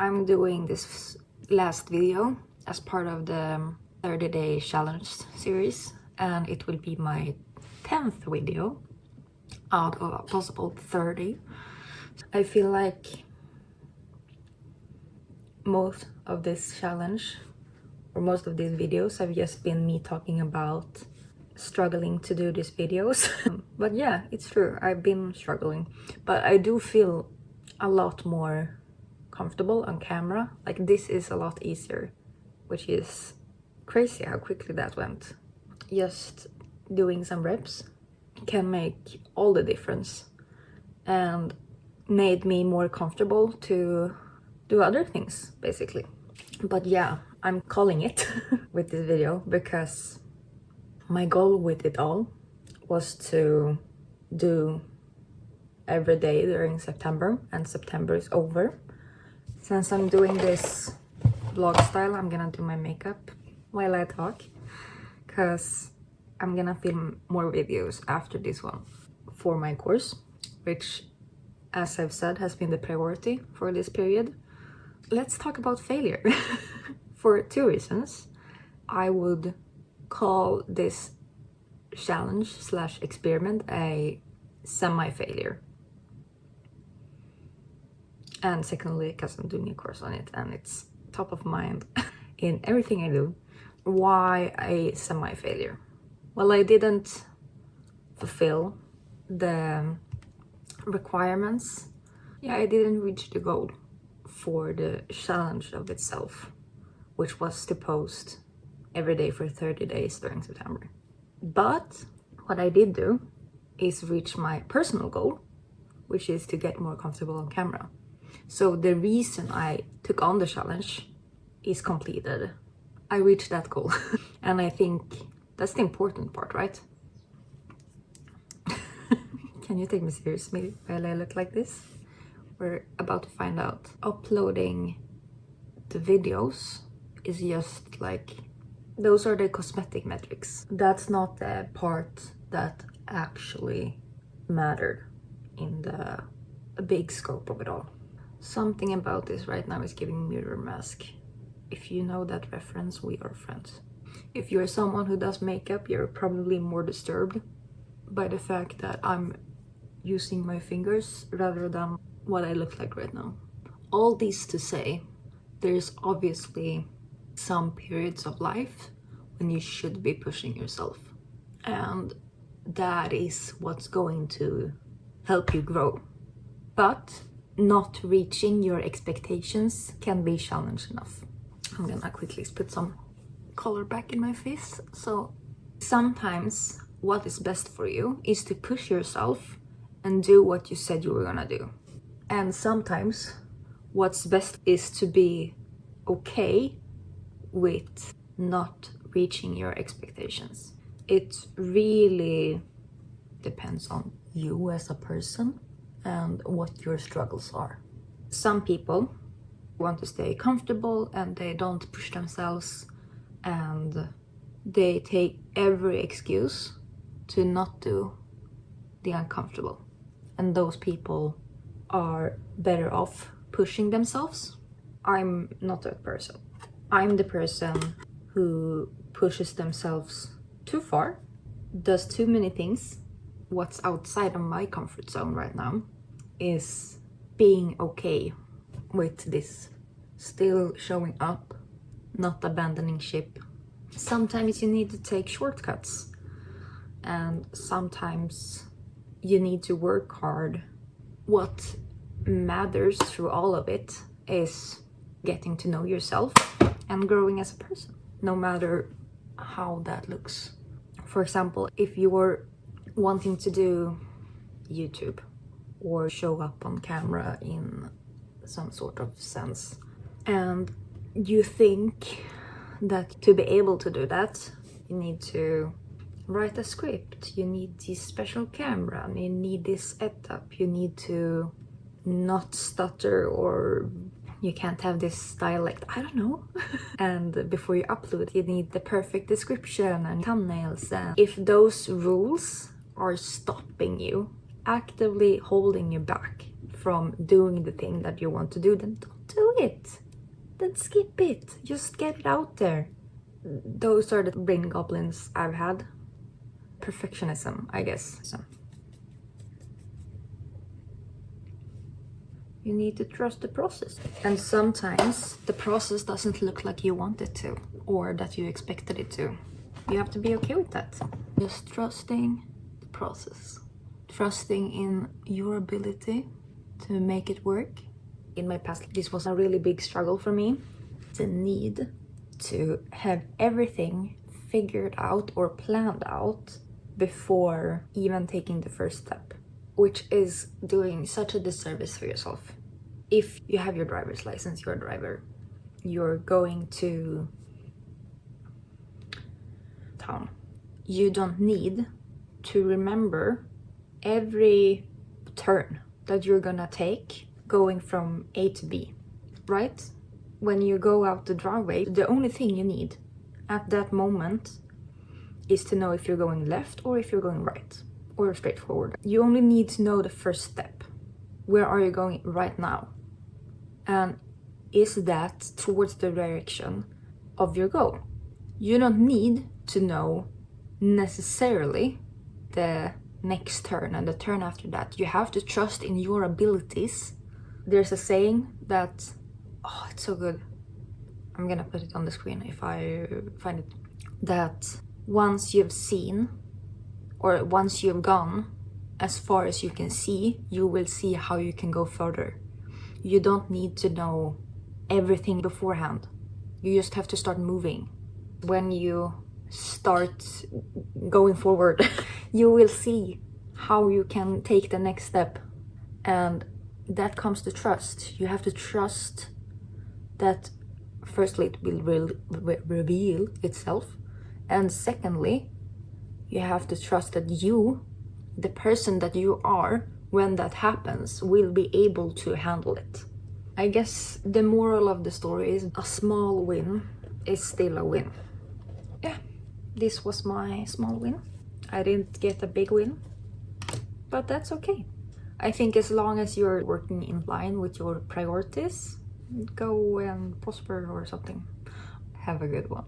I'm doing this last video as part of the 30-day challenge series, and it will be my 10th video out of a possible 30. I feel like most of this challenge or most of these videos have just been me talking about struggling to do these videos. But yeah, it's true, I've been struggling, but I do feel a lot more comfortable on camera. Like, this is a lot easier, which is crazy how quickly that went. Just doing some reps can make all the difference and made me more comfortable to do other things, basically. But yeah, I'm calling it with this video because my goal with it all was to do every day during September, and September is over. Since I'm doing this vlog style, I'm gonna do my makeup while I talk, because I'm gonna film more videos after this one for my course, which, as I've said, has been the priority for this period. Let's talk about failure. For two reasons. I would call this challenge / experiment a semi-failure. And secondly, because I'm doing a course on it and it's top of mind in everything I do. Why a semi-failure? Well, I didn't fulfill the requirements. Yeah, I didn't reach the goal for the challenge of itself, which was to post every day for 30 days during September. But what I did do is reach my personal goal, which is to get more comfortable on camera. So the reason I took on the challenge is completed. I reached that goal. And I think that's the important part, right? Can you take me seriously while I look like this? We're about to find out. Uploading the videos is just like, those are the cosmetic metrics. That's not the part that actually mattered in the big scope of it all. Something about this right now is giving mirror mask. If you know that reference, we are friends. If you're someone who does makeup, you're probably more disturbed by the fact that I'm using my fingers rather than what I look like right now. All this to say, there's obviously some periods of life when you should be pushing yourself. And that is what's going to help you grow. But not reaching your expectations can be challenge enough. I'm gonna quickly put some color back in my face. So sometimes what is best for you is to push yourself and do what you said you were gonna do. And sometimes what's best is to be okay with not reaching your expectations. It really depends on you as a person and what your struggles are. Some people want to stay comfortable and they don't push themselves, and they take every excuse to not do the uncomfortable. And those people are better off pushing themselves. I'm not that person. I'm the person who pushes themselves too far, does too many things. What's outside of my comfort zone right now is being okay with this. Still showing up, not abandoning ship. Sometimes you need to take shortcuts, and sometimes you need to work hard. What matters through all of it is getting to know yourself and growing as a person, no matter how that looks. For example, if you're wanting to do YouTube or show up on camera in some sort of sense, and you think that to be able to do that, you need to write a script, you need this special camera, you need this setup, you need to not stutter, or you can't have this dialect, I don't know. And before you upload, you need the perfect description and thumbnails. And if those rules are stopping you, actively holding you back from doing the thing that you want to do, then don't do it. Then skip it. Just get it out there. Those are the brain goblins I've had. Perfectionism, I guess. So. You need to trust the process. And sometimes the process doesn't look like you want it to, or that you expected it to. You have to be okay with that. Just trusting the process. Trusting in your ability to make it work. In my past, this was a really big struggle for me. The need to have everything figured out or planned out before even taking the first step, which is doing such a disservice for yourself. If you have your driver's license, you're a driver, you're going to town. You don't need to remember every turn that you're gonna take going from A to B, right? When you go out the driveway, the only thing you need at that moment is to know if you're going left or if you're going right or straight forward. You only need to know the first step. Where are you going right now? And is that towards the direction of your goal? You don't need to know necessarily the next turn and the turn after that. You have to trust in your abilities. There's a saying that, oh, it's so good. I'm gonna put it on the screen if I find it. That once you've seen, or once you've gone as far as you can see, you will see how you can go further. You don't need to know everything beforehand. You just have to start moving. When you start going forward, you will see how you can take the next step. And that comes to trust. You have to trust that firstly it will reveal itself. And secondly, you have to trust that you, the person that you are, when that happens, will be able to handle it. I guess the moral of the story is a small win is still a win. Yeah, this was my small win. I didn't get a big win, but that's okay. I think as long as you're working in line with your priorities, go and prosper or something. Have a good one.